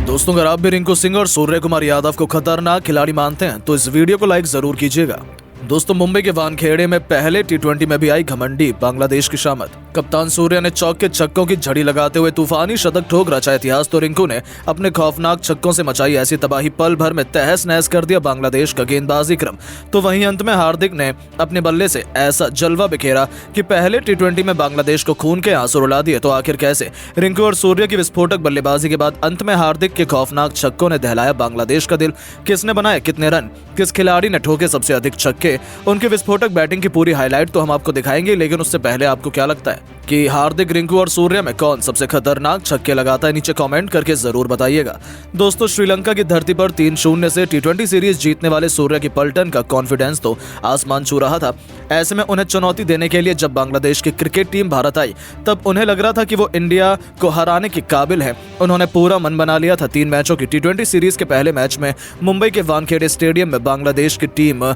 दोस्तों, अगर आप भी रिंकू सिंह और सूर्य कुमार यादव को खतरनाक खिलाड़ी मानते हैं तो इस वीडियो को लाइक जरूर कीजिएगा। दोस्तों, मुंबई के वानखेड़े में पहले टी20 में भी आई घमंडी बांग्लादेश की शामत। कप्तान सूर्य ने चौके छक्कों की झड़ी लगाते हुए तूफानी शतक ठोक रचा इतिहास, तो रिंकू ने अपने खौफनाक छक्कों से मचाई ऐसी तबाही, पल भर में तहस नहस कर दिया बांग्लादेश का गेंदबाजी क्रम। तो वहीं अंत में हार्दिक ने अपने बल्ले से ऐसा जलवा बिखेरा कि पहले टी20 में बांग्लादेश को खून के आंसू रुला दिए। तो आखिर कैसे? रिंकू और सूर्य की विस्फोटक बल्लेबाजी के बाद अंत में हार्दिक के खौफनाक छक्कों ने दहलाया बांग्लादेश का दिल। किसने बनाए कितने रन, किस खिलाड़ी ने ठोके सबसे अधिक छक्के, उनके विस्फोटक बैटिंग की पूरी हाईलाइट तो हम आपको दिखाएंगे। लेकिन उससे पहले आपको क्या लगता है कि हार्दिक, रिंकू और सूर्य में कौन सबसे खतरनाक छक्के लगाता है? नीचे कमेंट करके जरूर बताइएगा। दोस्तों, श्रीलंका की धरती पर 3-0 से टी20 सीरीज जीतने वाले सूर्य की पलटन का कॉन्फिडेंस तो आसमान छू रहा था। ऐसे में उन्हें चुनौती देने के लिए जब बांग्लादेश की क्रिकेट टीम भारत आई, तब उन्हें लग रहा था कि वो इंडिया को हराने के काबिल है। उन्होंने पूरा मन बना लिया था। 3 मैचों की टी20 सीरीज के पहले मैच में मुंबई के वानखेड़े स्टेडियम में बांग्लादेश की टीम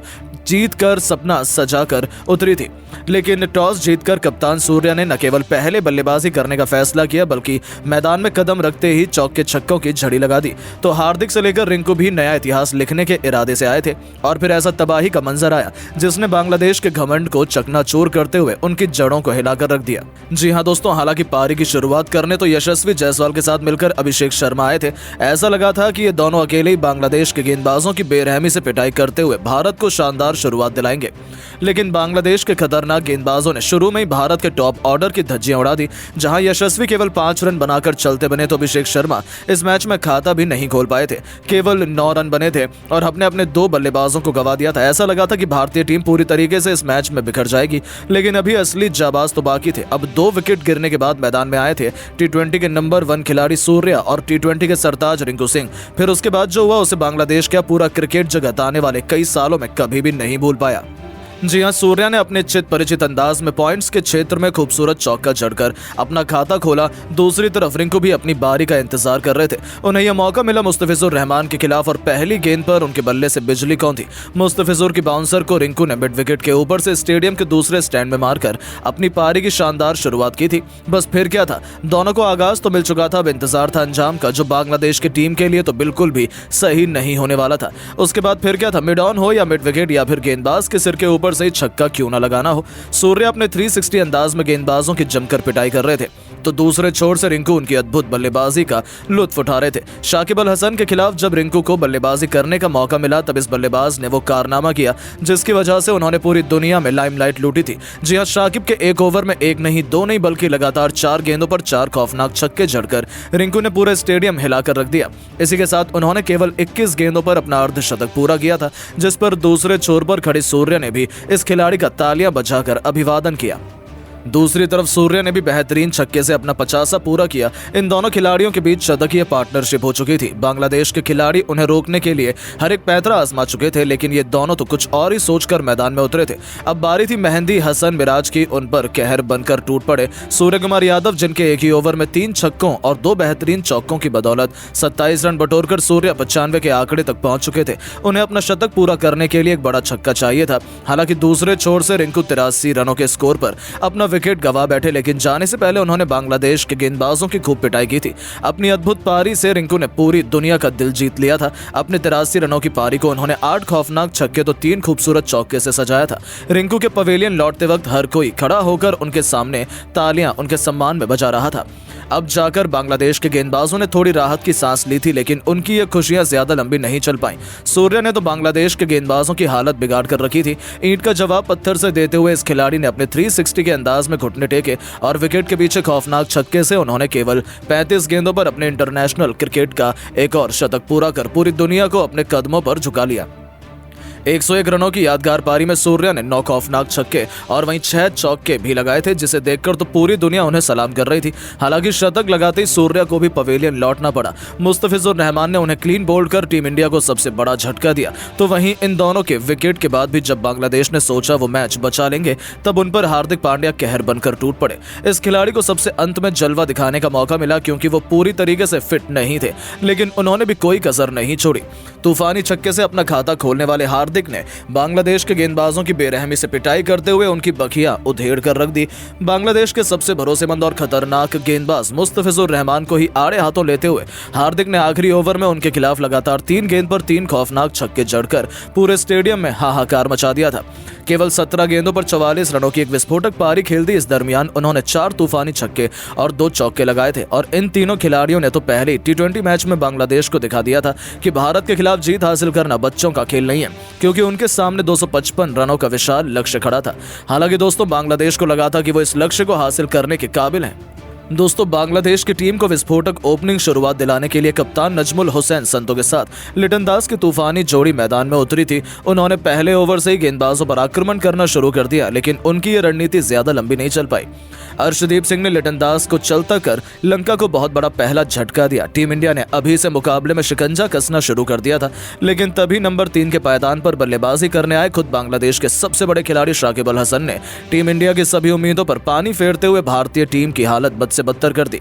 जीतकर सपना सजाकर उतरी थी। लेकिन टॉस जीतकर कप्तान सूर्य ने न केवल पहले बल्लेबाजी करने का फैसला किया, बल्कि मैदान में कदम रखते ही चौके छक्कों की झड़ी लगा दी। तो हार्दिक से लेकर रिंकू भी नया इतिहास लिखने के इरादे से आए थे। और फिर ऐसा तबाही का मंजर आया जिसने बांग्लादेश के घमंड को चकनाचूर करते हुए उनकी जड़ों को हिलाकर रख दिया। जी हाँ दोस्तों, हालांकि पारी की शुरुआत करने तो यशस्वी जायसवाल के साथ मिलकर अभिषेक शर्मा आए थे। ऐसा लगा था कि ये दोनों अकेले ही बांग्लादेश के गेंदबाजों की बेरहमी से पिटाई करते हुए भारत को शानदार शुरुआत दिलाएंगे। लेकिन बांग्लादेश के खतरनाक गेंदबाजों ने शुरू में ही भारत के टॉप ऑर्डर की धज्जियां उड़ा दी। जहां यशस्वी केवल 5 रन बनाकर चलते बने, तो अभिषेक शर्मा इस मैच में खाता भी नहीं खोल पाए थे। केवल 9 रन बने थे और अपने 2 बल्लेबाजों को गवा दिया था। ऐसा लगा था कि भारतीय टीम पूरी तरीके से इस मैच में बिखर जाएगी। लेकिन अभी असली जाबाज तो बाकी थे। अब 2 विकेट गिरने के बाद मैदान में आए थे टी20 के नंबर 1 खिलाड़ी सूर्य और टी20 के सरताज रिंकू सिंह। फिर उसके बाद जो हुआ उसे बांग्लादेश का पूरा क्रिकेट जगत आने वाले कई सालों में कभी भी नहीं भूल पाया। जी हां, सूर्य ने अपने चित परिचित अंदाज में पॉइंट्स के क्षेत्र में खूबसूरत चौका जड़कर अपना खाता खोला। दूसरी तरफ रिंकू भी अपनी बारी का इंतजार कर रहे थे। उन्हें यह मौका मिला मुस्तफिजुर रहमान के खिलाफ और पहली गेंद पर उनके बल्ले से बिजली कौन थी। मुस्तफिजुर की बाउंसर को रिंकू ने मिड विकेट के ऊपर से स्टेडियम के दूसरे स्टैंड में मारकर अपनी पारी की शानदार शुरुआत की थी। बस फिर क्या था, दोनों को आगाज तो मिल चुका था, अब इंतजार था अंजाम का, जो बांग्लादेश की टीम के लिए तो बिल्कुल भी सही नहीं होने वाला था। उसके बाद फिर क्या था, मिड ऑन हो या मिड विकेट या फिर गेंदबाज के सिर के ऊपर से छक्का क्यों ना लगाना हो, सूर्य अपने 360 अंदाज में गेंदबाजों की जमकर पिटाई कर रहे थे। तो दूसरे छोर से रिंकू उनकी अद्भुत बल्लेबाजी का लुत्फ उठा रहे थे। शाकिब अल हसन के खिलाफ जब रिंकू को बल्लेबाजी करने का मौका मिला, तब इस बल्लेबाज ने वो कारनामा किया जिसकी वजह से उन्होंने पूरी दुनिया में लाइमलाइट लूटी थी। जी हां, शाकिब के एक ओवर में 1 नहीं 2 नहीं बल्कि लगातार 4 गेंदों पर 4 खौफनाक छक्के जड़कर रिंकू ने पूरा स्टेडियम हिलाकर रख दिया। इसी के साथ उन्होंने केवल 21 गेंदों पर अपना अर्धशतक पूरा किया था, जिस पर दूसरे छोर पर खड़े सूर्य ने भी इस खिलाड़ी का तालियां बजाकर अभिवादन किया। दूसरी तरफ सूर्य ने भी बेहतरीन छक्के से अपना 50 पूरा किया। इन दोनों खिलाड़ियों के बीच शतकीय पार्टनरशिप हो चुकी थी। बांग्लादेश के खिलाड़ी उन्हें रोकने के लिए हर एक पैंतरा आजमा चुके थे, लेकिन ये दोनों तो कुछ और ही सोचकर मैदान में उतरे थे। अब बारी थी मेहंदी हसन मिराज की, उन पर कहर बनकर टूट पड़े सूर्य कुमार यादव, जिनके एक ही ओवर में 3 छक्कों और 2 बेहतरीन चौकों की बदौलत 27 रन बटोरकर सूर्य 95 के आंकड़े तक पहुंच चुके थे। उन्हें अपना शतक पूरा करने के लिए एक बड़ा छक्का चाहिए था। हालांकि दूसरे छोर से रिंकू 83 रनों के स्कोर पर अपना विकेट गवा बैठे, लेकिन जाने से पहले उन्होंने बांग्लादेश के गेंदबाजों की खूब पिटाई की थी। अपनी अद्भुत पारी से रिंकू ने पूरी दुनिया का दिल जीत लिया था। अपने 83 रनों की पारी को उन्होंने 8 खौफनाक छक्के तो 3 खूबसूरत चौके से सजाया था। रिंकू के पवेलियन लौटते वक्त हर कोई खड़ा होकर उनके सामने तालियां उनके सम्मान में बजा रहा था। अब जाकर बांग्लादेश के गेंदबाजों ने थोड़ी राहत की सांस ली थी, लेकिन उनकी ये खुशियां ज्यादा लंबी नहीं चल पाईं। सूर्य ने तो बांग्लादेश के गेंदबाजों की हालत बिगाड़ कर रखी थी। ईंट का जवाब पत्थर से देते हुए इस खिलाड़ी ने अपने 360 के अंदाज में घुटने टेके और विकेट के पीछे खौफनाक छक्के से उन्होंने केवल 35 गेंदों पर अपने इंटरनेशनल क्रिकेट का एक और शतक पूरा कर पूरी दुनिया को अपने कदमों पर झुका लिया। 101 रनों की यादगार पारी में सूर्य ने 9 खौफनाक छक्के और वहीं 6 चौके भी लगाए थे, जिसे देखकर तो पूरी दुनिया उन्हें सलाम कर रही थी। हालांकि शतक लगाते ही सूर्य को भी पवेलियन लौटना पड़ा। मुस्तफिजुर रहमान ने उन्हें क्लीन बोल्ड कर टीम इंडिया को सबसे बड़ा झटका दिया। तो वहीं इन दोनों के विकेट के बाद भी जब बांग्लादेश ने सोचा वो मैच बचा लेंगे, तब उन पर हार्दिक पांड्या कहर बनकर टूट पड़े। इस खिलाड़ी को सबसे अंत में जलवा दिखाने का मौका मिला, क्योंकि वो पूरी तरीके से फिट नहीं थे, लेकिन उन्होंने भी कोई कसर नहीं छोड़ी। तूफानी छक्के से अपना खाता खोलने वाले हार्दिक हार्दिक ने बांग्लादेश के गेंदबाजों की बेरहमी से पिटाई करते हुए उनकी बखियां उधेड़ कर रख दी। बांग्लादेश के सबसे भरोसेमंद और खतरनाक गेंदबाज मुस्तफिजुर रहमान को ही आड़े हाथों लेते हुए हार्दिक ने आखिरी ओवर में उनके खिलाफ लगातार 3 गेंद पर 3 खौफनाक छक्के जड़कर पूरे स्टेडियम में हाहाकार मचा दिया था। केवल 17 गेंदों पर 44 रनों की एक विस्फोटक पारी खेल दी। इस दरमियान उन्होंने 4 तूफानी छक्के और 2 चौके लगाए थे और इन तीनों खिलाड़ियों ने तो पहले ही टी20 मैच में बांग्लादेश को दिखा दिया था कि भारत के खिलाफ जीत हासिल करना बच्चों का खेल नहीं है, क्योंकि उनके सामने 255 रनों का विशाल लक्ष्य खड़ा था। हालांकि दोस्तों, बांग्लादेश को लगा था कि वो इस लक्ष्य को हासिल करने के काबिल हैं। दोस्तों, बांग्लादेश की टीम को विस्फोटक ओपनिंग शुरुआत दिलाने के लिए कप्तान नजमुल हुसैन संतो के साथ लिटन दास की तूफानी जोड़ी मैदान में उतरी थी। उन्होंने पहले ओवर से ही गेंदबाजों पर आक्रमण करना शुरू कर दिया, लेकिन उनकी ये रणनीति ज्यादा लंबी नहीं चल पाई। अर्शदीप सिंह ने लिटन दास को चलता कर लंका को बहुत बड़ा पहला झटका दिया। टीम इंडिया ने अभी से मुकाबले में शिकंजा कसना शुरू कर दिया था, लेकिन तभी नंबर 3 के पायदान पर बल्लेबाजी करने आए खुद बांग्लादेश के सबसे बड़े खिलाड़ी शाकिब अल हसन ने टीम इंडिया की सभी उम्मीदों पर पानी फेरते हुए भारतीय टीम की हालत बद से बदतर कर दी।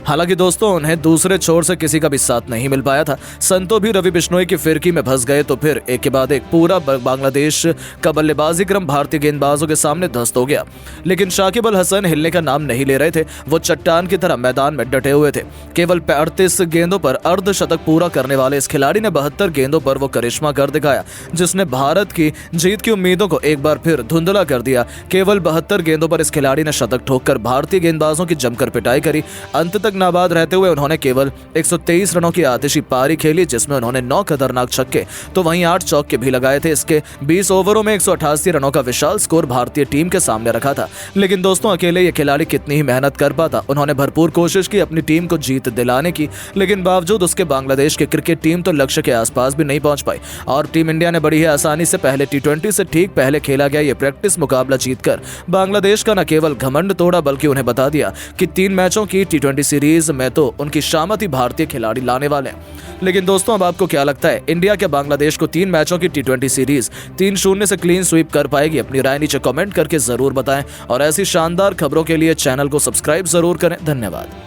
हालांकि दोस्तों, उन्हें दूसरे छोर से किसी का भी साथ नहीं मिल पाया था। संतो भी रवि बिश्नोई की फिरकी में फंस गए तो फिर एक के बाद एक पूरा बांग्लादेश का बल्लेबाजी क्रम भारतीय गेंदबाजों के सामने ध्वस्त हो गया। लेकिन शाकिब अल हसन हिलने का नाम नहीं ले रहे थे। वो चट्टान की तरह मैदान में डटे हुए थे। केवल 38 गेंदों पर अर्धशतक पूरा करने वाले इस खिलाड़ी ने 72 गेंदों पर वो करिश्मा कर दिखाया, जिसने भारत की जीत की उम्मीदों को एक बार फिर धुंधला कर दिया। केवल 72 गेंदों पर इस खिलाड़ी ने शतक ठोककर भारतीय गेंदबाजों की जमकर पिटाई करी। अंत तक नाबाद रहते हुए उन्होंने केवल 123 रनों की आतिशी पारी खेली, जिसमें उन्होंने 9 खतरनाक छक्के तो वहीं 8 चौके भी लगाए थे। इसके 20 ओवरों में 188 रनों का विशाल स्कोर भारतीय टीम के सामने रखा था। लेकिन दोस्तों, अकेले ये खिलाड़ी कितनी ही मेहनत कर पाता। उन्होंने भरपूर कोशिश की अपनी टीम को जीत दिलाने की, लेकिन बावजूद उसके बांग्लादेश की क्रिकेट टीम तो लक्ष्य के आसपास भी नहीं पहुंच पाई और टीम इंडिया ने बड़ी ही आसानी से पहले टी20 से ठीक पहले खेला गया ये प्रैक्टिस मुकाबला जीतकर बांग्लादेश का न केवल घमंड तोड़ा, बल्कि उन्हें बता दिया कि 3 मैचों की टी20 सीरीज में तो उनकी शामत ही भारतीय खिलाड़ी लाने वाले हैं। लेकिन दोस्तों, अब आपको क्या लगता है, इंडिया क्या बांग्लादेश को 3 मैचों की टी20 सीरीज 3-0 से क्लीन स्वीप कर पाएगी? अपनी राय नीचे कमेंट करके जरूर बताएं और ऐसी शानदार खबरों के लिए चैनल को सब्सक्राइब जरूर करें। धन्यवाद।